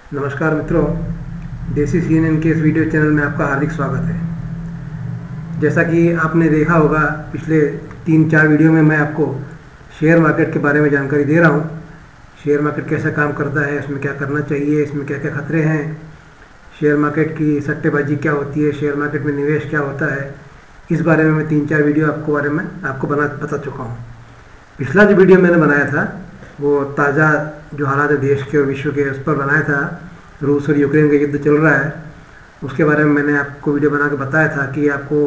नमस्कार मित्रों, देसी CNN के इस वीडियो चैनल में आपका हार्दिक स्वागत है। जैसा कि आपने देखा होगा, पिछले 3-4 वीडियो में मैं आपको शेयर मार्केट के बारे में जानकारी दे रहा हूँ। शेयर मार्केट कैसा काम करता है, इसमें क्या करना चाहिए, इसमें क्या क्या खतरे हैं, शेयर मार्केट की सट्टेबाजी क्या होती है, शेयर मार्केट में निवेश क्या होता है, इस बारे में मैं 3-4 वीडियो आपको बता चुका हूँ। पिछला जो वीडियो मैंने बनाया था वो ताज़ा जो हालात है देश के और विश्व के, उस पर बनाया था। रूस और यूक्रेन का युद्ध चल रहा है, उसके बारे में मैंने आपको वीडियो बना के बताया था कि आपको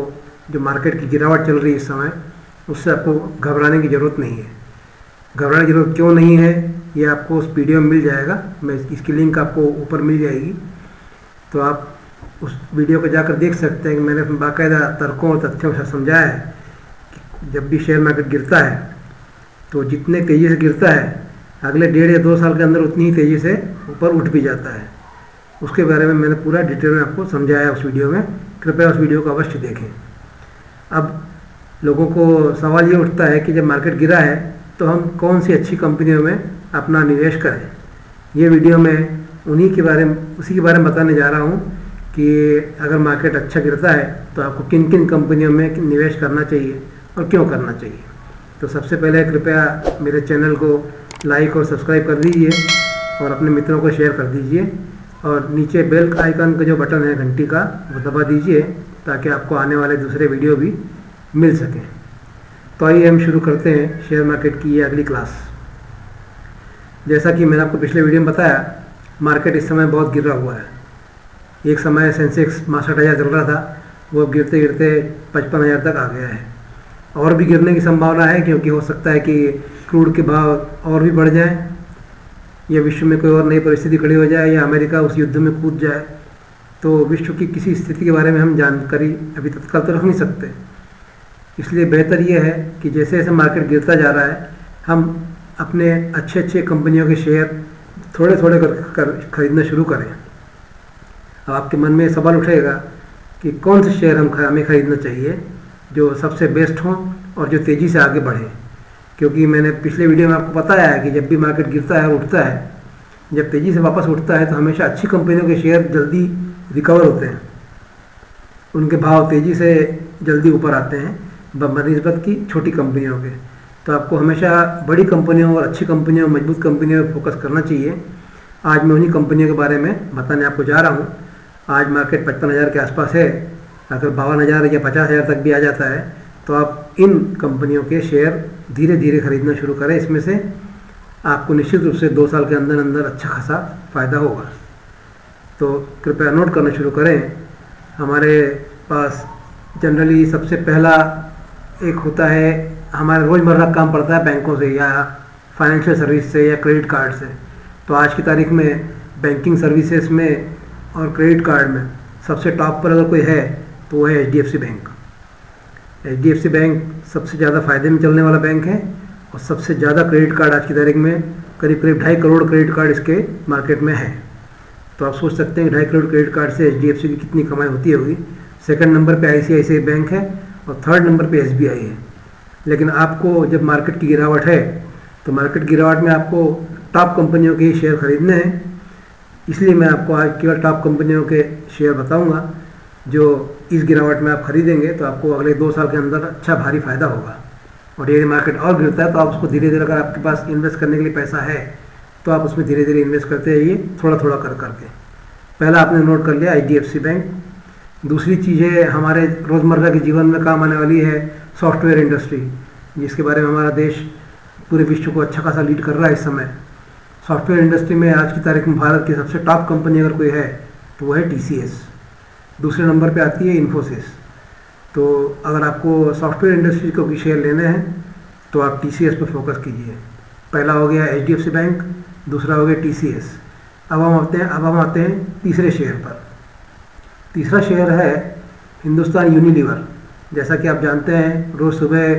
जो मार्केट की गिरावट चल रही है इस समय, उससे आपको घबराने की ज़रूरत नहीं है। घबराने की ज़रूरत क्यों नहीं है, ये आपको उस वीडियो में मिल जाएगा। मैं इसकी लिंक आपको ऊपर मिल जाएगी, तो आप उस वीडियो को जाकर देख सकते हैं कि मैंने बाकायदा तर्कों और तथ्यों से समझाया है कि जब भी शेयर मार्केट गिरता है तो जितने तेज़ी से गिरता है, अगले 1.5 या 2 साल के अंदर उतनी ही तेज़ी से ऊपर उठ भी जाता है। उसके बारे में मैंने पूरा डिटेल में आपको समझाया उस वीडियो में। कृपया उस वीडियो को अवश्य देखें। अब लोगों को सवाल ये उठता है कि जब मार्केट गिरा है तो हम कौन सी अच्छी कंपनियों में अपना निवेश करें। ये वीडियो में उसी के बारे में बताने जा रहा हूँ कि अगर मार्केट अच्छा गिरता है तो आपको किन किन कंपनियों में निवेश करना चाहिए और क्यों करना चाहिए। तो सबसे पहले कृपया मेरे चैनल को लाइक और सब्सक्राइब कर दीजिए और अपने मित्रों को शेयर कर दीजिए, और नीचे बेल आइकन का जो बटन है घंटी का, वो दबा दीजिए ताकि आपको आने वाले दूसरे वीडियो भी मिल सकें। तो आइए हम शुरू करते हैं शेयर मार्केट की ये अगली क्लास। जैसा कि मैंने आपको पिछले वीडियो में बताया, मार्केट इस समय बहुत गिरा हुआ है। एक समय सेंसेक्स 62,000 चल रहा था, वो अब गिरते गिरते 55,000 तक आ गया है। और भी गिरने की संभावना है, क्योंकि हो सकता है कि क्रूड के भाव और भी बढ़ जाएं, या विश्व में कोई और नई परिस्थिति खड़ी हो जाए, या अमेरिका उस युद्ध में कूद जाए। तो विश्व की किसी स्थिति के बारे में हम जानकारी अभी तत्काल तो रख नहीं सकते। इसलिए बेहतर ये है कि जैसे जैसे मार्केट गिरता जा रहा है, हम अपने अच्छे कंपनियों के शेयर थोड़े थोड़े कर खरीदना शुरू करें। अब आपके मन में सवाल उठेगा कि कौन से शेयर हमें खरीदना चाहिए जो सबसे बेस्ट हों और जो तेज़ी से आगे बढ़े। क्योंकि मैंने पिछले वीडियो में आपको बताया है कि जब भी मार्केट गिरता है और उठता है, जब तेज़ी से वापस उठता है तो हमेशा अच्छी कंपनियों के शेयर जल्दी रिकवर होते हैं, उनके भाव तेज़ी से जल्दी ऊपर आते हैं बनिस्बत की छोटी कंपनियों के। तो आपको हमेशा बड़ी कंपनियों और अच्छी कंपनियों, मजबूत कंपनियों पर फोकस करना चाहिए। आज मैं उन्हीं कंपनियों के बारे में बताने आपको जा रहा हूँ। आज मार्केट 55,000 के आसपास है। अगर 52,000 या 50,000 तक भी आ जाता है तो आप इन कंपनियों के शेयर धीरे धीरे खरीदना शुरू करें। इसमें से आपको निश्चित रूप से 2 साल के अंदर अंदर अच्छा खासा फ़ायदा होगा। तो कृपया नोट करना शुरू करें। हमारे पास जनरली सबसे पहला एक होता है, हमारा रोज़मर्रा का काम पड़ता है बैंकों से या फाइनेंशियल सर्विस से या क्रेडिट कार्ड से। तो आज की तारीख में बैंकिंग सर्विसेज में और क्रेडिट कार्ड में सबसे टॉप पर अगर कोई है तो वो है HDFC बैंक। HDFC बैंक सबसे ज़्यादा फ़ायदे में चलने वाला बैंक है, और सबसे ज़्यादा क्रेडिट कार्ड आज की तारीख में करीब 2.5 करोड़ क्रेडिट कार्ड इसके मार्केट में है। तो आप सोच सकते हैं कि 2.5 करोड़ क्रेडिट कार्ड से HDFC की कितनी कमाई होती होगी। सेकंड नंबर पे ICICI बैंक है और थर्ड नंबर पे SBI है। लेकिन आपको जब मार्केट की गिरावट है तो मार्केट गिरावट में आपको टॉप कंपनियों के ही शेयर खरीदने हैं। इसलिए मैं आपको आज केवल टॉप कंपनियों के शेयर बताऊंगा जो इस गिरावट में आप खरीदेंगे तो आपको अगले 2 साल के अंदर अच्छा भारी फ़ायदा होगा। और यदि मार्केट और गिरता है तो आप उसको धीरे धीरे, अगर आपके पास इन्वेस्ट करने के लिए पैसा है तो आप उसमें धीरे धीरे इन्वेस्ट करते रहिए, थोड़ा थोड़ा कर करके। पहला आपने नोट कर लिया HDFC बैंक। दूसरी चीज़ है, हमारे रोज़मर्रा के जीवन में काम आने वाली है सॉफ्टवेयर इंडस्ट्री, जिसके बारे में हमारा देश पूरे विश्व को अच्छा खासा लीड कर रहा है इस समय। सॉफ्टवेयर इंडस्ट्री में आज की तारीख में भारत की सबसे टॉप कंपनी अगर कोई है तो वो है TCS। दूसरे नंबर पे आती है इन्फोसिस। तो अगर आपको सॉफ्टवेयर इंडस्ट्री को भी शेयर लेने हैं तो आप TCS पर फोकस कीजिए। पहला हो गया HDFC बैंक, दूसरा हो गया TCS। अब हम आते हैं तीसरे शेयर पर। तीसरा शेयर है हिंदुस्तान यूनिलीवर। जैसा कि आप जानते हैं, रोज़ सुबह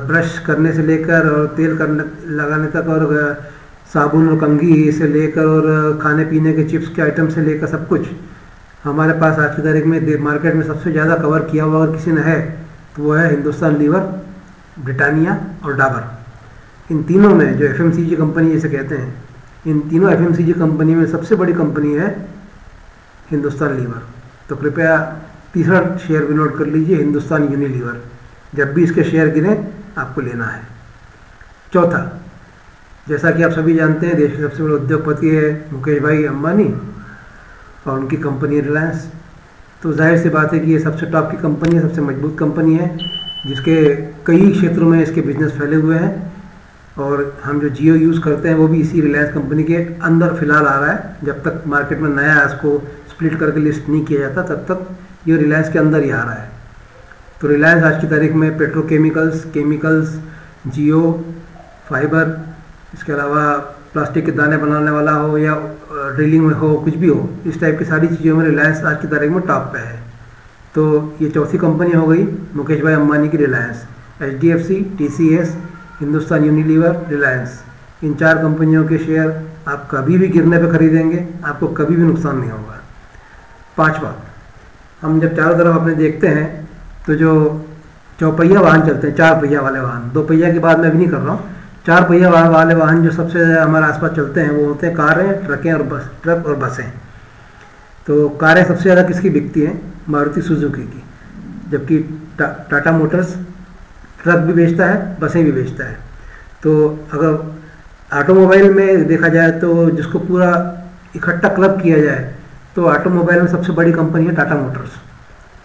ब्रश करने से लेकर और तेल लगाने तक, और साबुन और कंघी से लेकर और खाने पीने के चिप्स के आइटम से लेकर सब कुछ हमारे पास आज की तारीख में मार्केट में सबसे ज़्यादा कवर किया हुआ अगर किसी ने है तो वो है हिंदुस्तान लीवर, ब्रिटानिया और डाबर। इन तीनों में जो FMCG कंपनी जिसे कहते हैं, इन तीनों एफएमसीजी कंपनी में सबसे बड़ी कंपनी है हिंदुस्तान लीवर। तो कृपया तीसरा शेयर भी नोट कर लीजिए, हिंदुस्तान यूनिलीवर। जब भी इसके शेयर गिरें आपको लेना है। चौथा, जैसा कि आप सभी जानते हैं, देश के सबसे बड़े उद्योगपति है मुकेश भाई अंबानी और उनकी कंपनी रिलायंस। तो जाहिर सी बात है कि ये सबसे टॉप की कंपनी है, सबसे मजबूत कंपनी है, जिसके कई क्षेत्रों में इसके बिजनेस फैले हुए हैं। और हम जो जियो यूज़ करते हैं वो भी इसी रिलायंस कंपनी के अंदर फिलहाल आ रहा है। जब तक मार्केट में नया इसको स्प्लिट करके लिस्ट नहीं किया जाता तब तक ये रिलायंस के अंदर ही आ रहा है। तो रिलायंस आज की तारीख में पेट्रोकेमिकल्स, केमिकल्स, जियो, फाइबर, इसके अलावा प्लास्टिक के दाने बनाने वाला हो या ड्रिलिंग में हो, कुछ भी हो, इस टाइप की सारी चीज़ों में रिलायंस आज की तारीख में टॉप पे है। तो ये चौथी कंपनी हो गई मुकेश भाई अंबानी की Reliance. HDFC, TCS, Hindustan Unilever, Reliance, इन 4 कंपनियों के शेयर आप कभी भी गिरने पे खरीदेंगे, आपको कभी भी नुकसान नहीं होगा। पांचवा, हम जब चारों तरफ अपने देखते हैं तो जो चौपहिया वाहन चलते हैं, 4 पहिया वाले वाहन, 2 पहिया की बात मैं भी नहीं कर रहा हूँ, 4 पहिया वाले वाहन जो सबसे हमारे आसपास चलते हैं वो होते हैं कारें, ट्रकें और ट्रक और बसें। तो कारें सबसे ज़्यादा किसकी बिकती हैं? मारुति सुजुकी की। जबकि टाटा मोटर्स ट्रक भी बेचता है, बसें भी बेचता है। तो अगर ऑटोमोबाइल में देखा जाए तो जिसको पूरा इकट्ठा क्लब किया जाए तो ऑटोमोबाइल में सबसे बड़ी कंपनी है टाटा मोटर्स।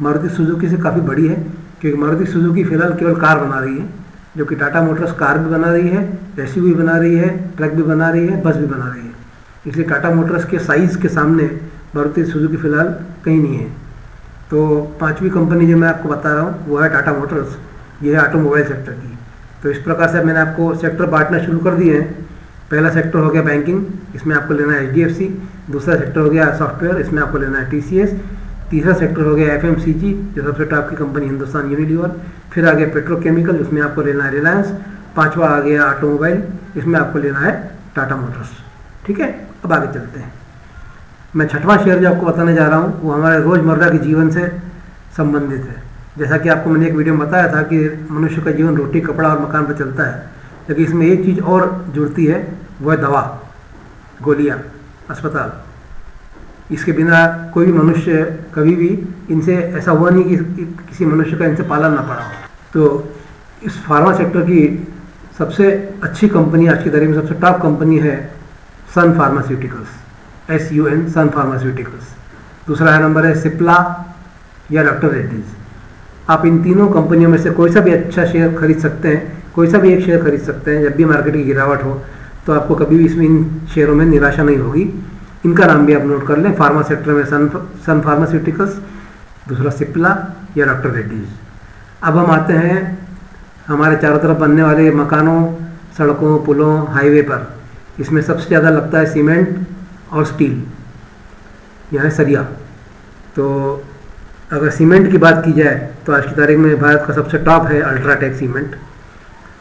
मारुति सुजुकी से काफ़ी बड़ी है, क्योंकि मारुति सुजुकी फिलहाल केवल कार बना रही है, जो कि टाटा मोटर्स कार भी बना रही है, SUV बना रही है, ट्रक भी बना रही है, बस भी बना रही है। इसलिए टाटा मोटर्स के साइज़ के सामने मारुति सुजुकी फिलहाल कहीं नहीं है। तो 5वीं कंपनी जो मैं आपको बता रहा हूँ वो है टाटा मोटर्स। ये है ऑटोमोबाइल सेक्टर की। तो इस प्रकार से मैंने आपको सेक्टर बांटना शुरू कर दिए हैं। पहला सेक्टर हो गया बैंकिंग, इसमें आपको लेना है HDFC। दूसरा सेक्टर हो गया सॉफ्टवेयर, इसमें आपको लेना है TCS। तीसरा सेक्टर हो गया FMCG, जो सबसे टॉप की कंपनी हिंदुस्तान यूनिलीवर। फिर आ गया पेट्रोकेमिकल, इसमें आपको लेना है रिलायंस। 5वां आ गया ऑटोमोबाइल, इसमें आपको लेना है टाटा मोटर्स। ठीक है, अब आगे चलते हैं। मैं 6वां शेयर जो आपको बताने जा रहा हूँ वो हमारे रोज़मर्रा के जीवन से संबंधित है। जैसा कि आपको मैंने एक वीडियो में बताया था कि मनुष्य का जीवन रोटी, कपड़ा और मकान पर चलता है, लेकिन इसमें एक चीज़ और जुड़ती है, वो है दवा, गोलियाँ, अस्पताल। इसके बिना कोई भी मनुष्य कभी भी, इनसे ऐसा हुआ नहीं कि किसी मनुष्य का इनसे पालन ना पड़ा हो। तो इस फार्मा सेक्टर की सबसे अच्छी कंपनी, आज की तारीख में सबसे टॉप कंपनी है सन फार्मास्यूटिकल्स, SUN, सन फार्मास्यूटिकल्स। दूसरा नंबर है सिप्ला या डॉक्टर रेड्डीज। आप इन तीनों कंपनियों में से कोई सा भी अच्छा शेयर खरीद सकते हैं, कोई सा भी एक शेयर खरीद सकते हैं। जब भी मार्केट की गिरावट हो तो आपको कभी भी इसमें इन शेयरों में निराशा नहीं होगी। इनका नाम भी आप नोट कर लें। फार्मा सेक्टर में सन फार्मास्यूटिकल्स, दूसरा सिप्ला या डॉक्टर रेड्डीज। अब हम आते हैं हमारे चारों तरफ बनने वाले मकानों, सड़कों, पुलों, हाईवे पर। इसमें सबसे ज़्यादा लगता है सीमेंट और स्टील, यानी सरिया। तो अगर सीमेंट की बात की जाए तो आज की तारीख में भारत का सबसे टॉप है अल्ट्राटेक सीमेंट।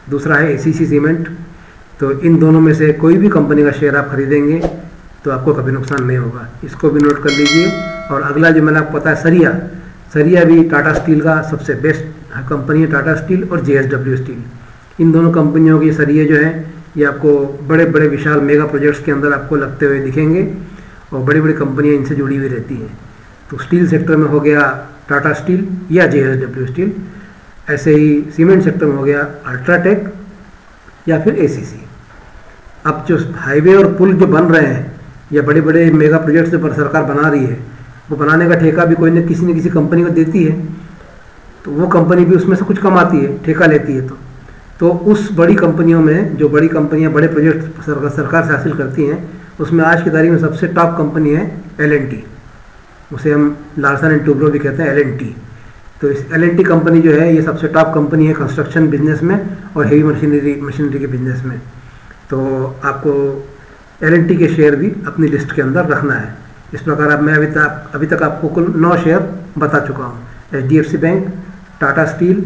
दूसरा है ACC सीमेंट। तो इन दोनों में से कोई भी कंपनी का शेयर आप खरीदेंगे तो आपको कभी नुकसान नहीं होगा, इसको भी नोट कर लीजिए। और अगला जो मैंने आपको बताया सरिया, सरिया भी टाटा स्टील का सबसे बेस्ट कंपनी है, टाटा स्टील और JSW स्टील। इन दोनों कंपनियों के सरिये जो हैं ये आपको बड़े बड़े विशाल मेगा प्रोजेक्ट्स के अंदर आपको लगते हुए दिखेंगे और बड़ी बड़ी कंपनियाँ इनसे जुड़ी हुई रहती हैं। तो स्टील सेक्टर में हो गया टाटा स्टील या JSW स्टील, ऐसे ही सीमेंट सेक्टर में हो गया अल्ट्राटेक या फिर ACC। अब जो हाईवे और पुल जो बन रहे हैं या बड़े बड़े मेगा प्रोजेक्ट्स जो सरकार बना रही है, वो बनाने का ठेका भी कोई न किसी कंपनी को देती है। तो वो कंपनी भी उसमें से कुछ कमाती है, ठेका लेती है। तो उस बड़ी कंपनियों में, जो बड़ी कंपनियां बड़े प्रोजेक्ट सरकार से हासिल करती हैं, उसमें आज की तारीख में सबसे टॉप कंपनी है L&T। उसे हम लार्सन एंड टूब्रो भी कहते हैं, L&T। तो इस L&T कंपनी जो है ये सबसे टॉप कंपनी है कंस्ट्रक्शन बिजनेस में और हेवी मशीनरी के बिजनेस में। तो आपको L&T के शेयर भी अपनी लिस्ट के अंदर रखना है। इस प्रकार अब मैं अभी तक आपको कुल 9 शेयर बता चुका हूँ। HDFC bank, Tata steel,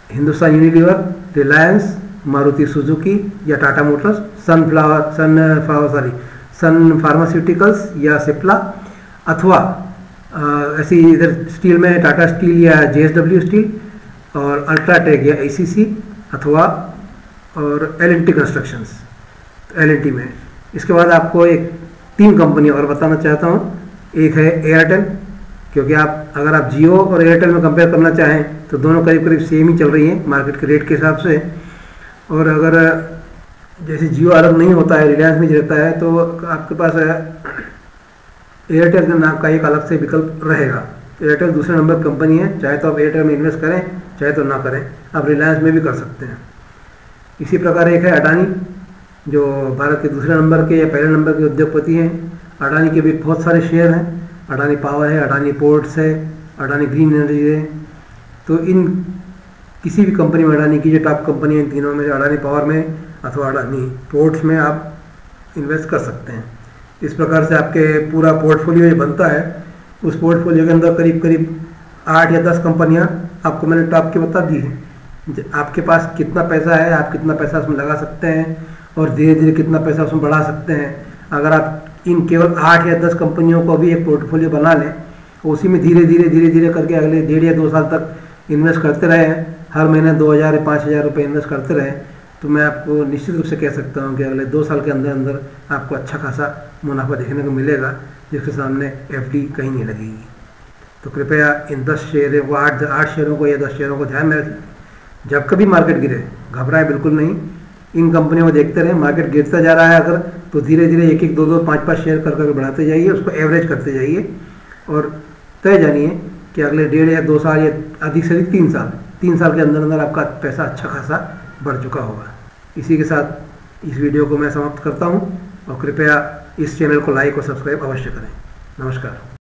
Hindustan Unilever, Reliance, Maruti Suzuki या टाटा मोटर्स, सन फार्मास्यूटिकल्स या सिप्ला, अथवा ऐसी इधर स्टील में टाटा स्टील या JSW स्टील, और अल्ट्राटेक या ACC, अथवा और L&T कंस्ट्रक्शंस। L&T में इसके बाद आपको एक 3 कंपनी और बताना चाहता हूँ। एक है एयरटेल, क्योंकि आप अगर आप जियो और एयरटेल में कंपेयर करना चाहें तो दोनों करीब करीब सेम ही चल रही हैं मार्केट के रेट के हिसाब से। और अगर जैसे जियो अलग नहीं होता है, रिलायंस में रहता है, तो आपके पास एयरटेल के नाम का एक अलग से विकल्प रहेगा। एयरटेल दूसरे नंबर कंपनी है, चाहे तो आप एयरटेल में इन्वेस्ट करें चाहे तो ना करें, आप रिलायंस में भी कर सकते हैं। इसी प्रकार एक है अडानी, जो भारत के दूसरे नंबर के या पहले नंबर के उद्योगपति हैं। अडानी के भी बहुत सारे शेयर हैं, अडानी पावर है, अडानी पोर्ट्स है, अडानी ग्रीन एनर्जी है। तो इन किसी भी कंपनी में, अडानी की जो टॉप कंपनी है इन तीनों में, अडानी पावर में अथवा अडानी पोर्ट्स में आप इन्वेस्ट कर सकते हैं। इस प्रकार से आपके पूरा पोर्टफोलियो जो बनता है, उस पोर्टफोलियो के अंदर करीब करीब 8 या 10 कंपनियां आपको मैंने टॉप की बता दी है। आपके पास कितना पैसा है, आप कितना पैसा उसमें लगा सकते हैं और धीरे धीरे कितना पैसा उसमें बढ़ा सकते हैं। अगर आप इन केवल 8 या 10 कंपनियों को भी एक पोर्टफोलियो बना लें, उसी में धीरे धीरे करके अगले 1.5 या 2 साल तक इन्वेस्ट करते रहें, हर महीने 2,000 या 5,000 रुपये इन्वेस्ट करते रहें, तो मैं आपको निश्चित रूप से कह सकता हूँ कि अगले 2 साल के अंदर अंदर आपको अच्छा खासा मुनाफा देखने को मिलेगा, जिसके सामने एफडी कहीं नहीं लगेगी। तो कृपया इन 10 शेयरों को 8 शेयरों को या 10 शेयरों को ध्यान में रखें। जब कभी मार्केट गिरे घबराएं बिल्कुल नहीं, इन कंपनियों को देखते रहें। मार्केट गिरता जा रहा है अगर, तो धीरे धीरे 1-1, 2-2, 5-5 शेयर कर करके बढ़ाते जाइए, उसको एवरेज करते जाइए और तय जानिए कि अगले 1.5 या 2 साल या अधिक से अधिक 3 साल के अंदर अंदर आपका पैसा अच्छा खासा बढ़ चुका होगा। इसी के साथ इस वीडियो को मैं समाप्त करता हूँ और कृपया इस चैनल को लाइक और सब्सक्राइब अवश्य करें। नमस्कार।